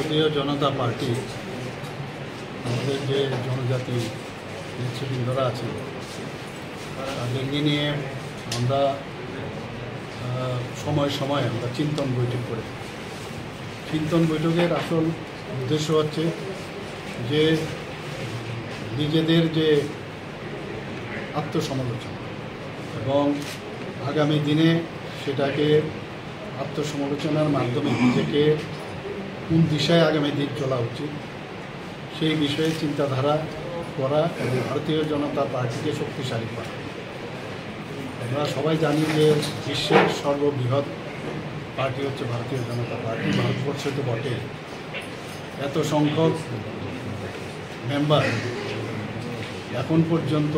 ভারতীয় জনতা পার্টি আমাদের যে জনজাতি নেতৃবৃন্দরা আছেন তাদেরকে নিয়ে আমরা সময় সময় আমরা চিন্তন বৈঠক করি। চিন্তন বৈঠকের আসল উদ্দেশ্য হচ্ছে যে নিজেদের যে আত্মসমালোচনা এবং আগামী দিনে সেটাকে আত্মসমালোচনার মাধ্যমে নিজেকে কোন দিশায় আগামী দিন চলা উচিত সেই বিষয়ে চিন্তাধারা করা এবং ভারতীয় জনতা পার্টিকে শক্তিশালী করা। আমরা সবাই জানি যে বিশ্বের সর্ববৃহৎ পার্টি হচ্ছে ভারতীয় জনতা পার্টি। ভারতবর্ষে তো বটে, এত সংখ্যক মেম্বার এখন পর্যন্ত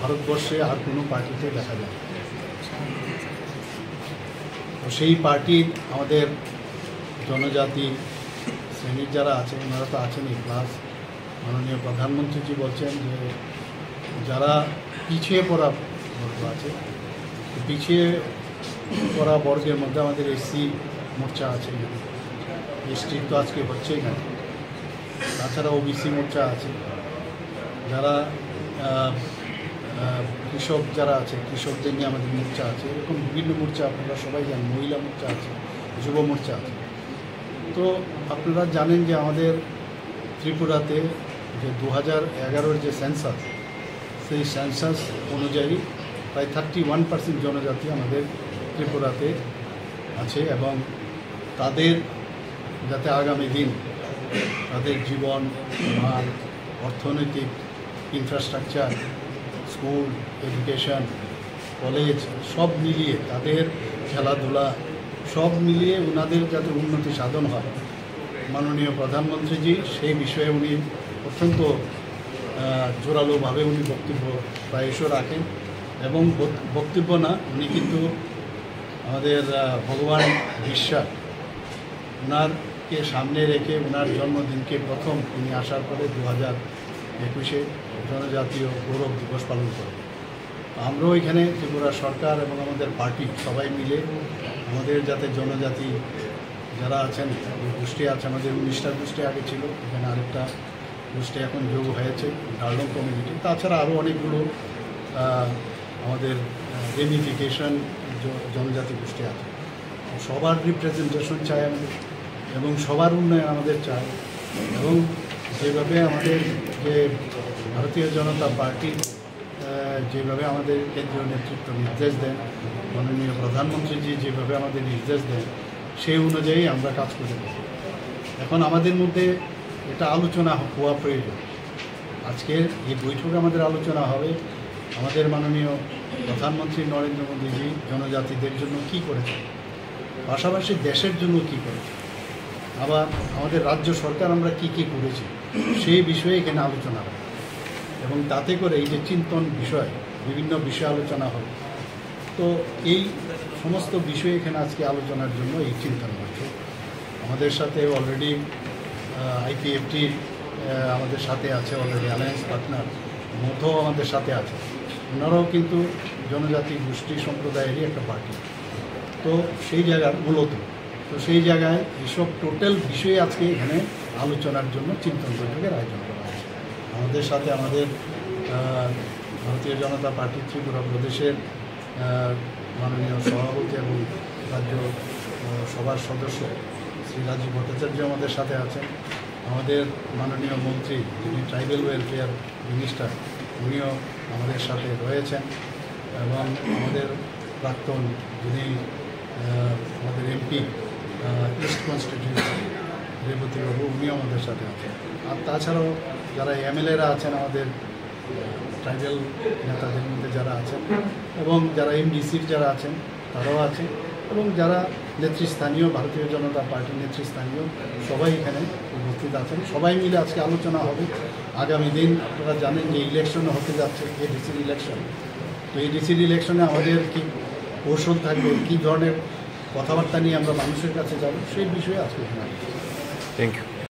ভারতবর্ষে আর কোনো পার্টিতে দেখা যায়। তো সেই পার্টির আমাদের জনজাতি শ্রেণীর যারা আছে ওনারা তো আছেনই, প্লাস মাননীয় প্রধানমন্ত্রীজি বলছেন যে যারা পিছিয়ে পড়া বর্গ আছে, পিছিয়ে পড়া বর্গের মধ্যে আমাদের এসসি মোর্চা আছে, এসটি তো আজকে হচ্ছেই না, তাছাড়া ওবিসি মোর্চা আছে, যারা কৃষক যারা আছে কৃষকদের নিয়ে আমাদের মোর্চা আছে, এরকম বিভিন্ন মোর্চা আপনারা সবাই জানেন, মহিলা মোর্চা আছে, যুব মোর্চা আছে। তো আপনারা জানেন যে আমাদের ত্রিপুরাতে যে 2011 যে সেন্সাস, সেই সেন্সাস অনুযায়ী প্রায় 31% জনজাতি আমাদের ত্রিপুরাতে আছে এবং তাদের যাতে আগামী দিন তাদের জীবন মান, অর্থনৈতিক ইনফ্রাস্ট্রাকচার, স্কুল, এডুকেশন, কলেজ সব মিলিয়ে তাদের খেলাধুলা সব মিলিয়ে ওনাদের যাতে উন্নতি সাধন হয়, মাননীয় প্রধানমন্ত্রীজি সেই বিষয়ে উনি অত্যন্ত জোরালোভাবে উনি বক্তব্য প্রায়শই রাখেন এবং বক্তব্য না, উনি কিন্তু আমাদের ভগবান বিশ্বা ওনারকে সামনে রেখে ওনার জন্মদিনকে প্রথম উনি আসার পরে 2021-এ জনজাতীয় গৌরব দিবস পালন করে। আমরাও এখানে ত্রিপুরা সরকার এবং আমাদের পার্টি সবাই মিলে আমাদের যাতে জনজাতি যারা আছেন, গোষ্ঠী আছে, আমাদের 19টা গোষ্ঠী আগে ছিল, এখানে আরেকটা গোষ্ঠী এখন যোগ হয়েছে ডার্লং কমিউনিটি, তাছাড়া আরও অনেকগুলো আমাদের রেমিফিকেশন জনজাতি গোষ্ঠী আছে। সবার রিপ্রেজেন্টেশন চাই আমাদের এবং সবার উন্নয়ন আমাদের চাই এবং যেভাবে আমাদের যে ভারতীয় জনতা পার্টি যেভাবে আমাদের কেন্দ্রীয় নেতৃত্ব নির্দেশ দেন, মাননীয় প্রধানমন্ত্রীজি যেভাবে আমাদের নির্দেশ দেন সেই অনুযায়ী আমরা কাজ করে থাকি। এখন আমাদের মধ্যে এটা আলোচনা হওয়া প্রয়োজন। আজকের এই বৈঠকে আমাদের আলোচনা হবে আমাদের মাননীয় প্রধানমন্ত্রী নরেন্দ্র মোদীজি জনজাতিদের জন্য কী করেছেন, পাশাপাশি দেশের জন্য কী করেছে, আবার আমাদের রাজ্য সরকার আমরা কী কী করেছি সেই বিষয়ে এখানে আলোচনা হবে এবং তাতে করে এই যে চিন্তন বিষয় বিভিন্ন বিষয় আলোচনা হবে। তো এই সমস্ত বিষয় এখানে আজকে আলোচনার জন্য এই চিন্তন বৈঠক। আমাদের সাথে অলরেডি আইপিএফটি আমাদের সাথে আছে, অলরেডি অ্যালায়েন্স পার্টনার মতো আমাদের সাথে আছে, ওনারাও কিন্তু জনজাতি গোষ্ঠী সম্প্রদায়েরই একটা পার্টি। তো সেই জায়গার মূলত তো সেই জায়গায় এইসব টোটাল বিষয়ে আজকে এখানে আলোচনার জন্য চিন্তন বৈঠকের আয়োজন করা হয়েছে। আমাদের সাথে আমাদের ভারতীয় জনতা পার্টি ত্রিপুরা প্রদেশের মাননীয় সভাপতি এবং রাজ্য সভার সদস্য শ্রী রাজীব ভট্টাচার্য আমাদের সাথে আছেন, আমাদের মাননীয় মন্ত্রী যিনি ট্রাইবেল ওয়েলফেয়ার মিনিস্টার উনিও আমাদের সাথে রয়েছেন এবং আমাদের প্রাক্তন যিনি আমাদের এমপি ইস্ট কনস্টিটিউয়েন্সি রেবতীবাবু উনিও আমাদের সাথে আছেন। আর তাছাড়াও যারা এমএলএরা আছেন আমাদের ট্রাইবেল নেতাদের মধ্যে যারা আছেন এবং যারা এমডিসির যারা আছেন তারাও আছেন এবং যারা নেতৃস্থানীয় ভারতীয় জনতা পার্টির নেতৃস্থানীয় সবাই এখানে উপস্থিত আছেন। সবাই মিলে আজকে আলোচনা হবে। আগামী দিন আপনারা জানেন যে ইলেকশন হতে যাচ্ছে, এডিসির ইলেকশন। তো এডিসির ইলেকশনে আমাদের কী কৌশল থাকবে, কী ধরনের কথাবার্তা নিয়ে আমরা মানুষের কাছে যাব সেই বিষয়ে আজকে এখানে। Thank you.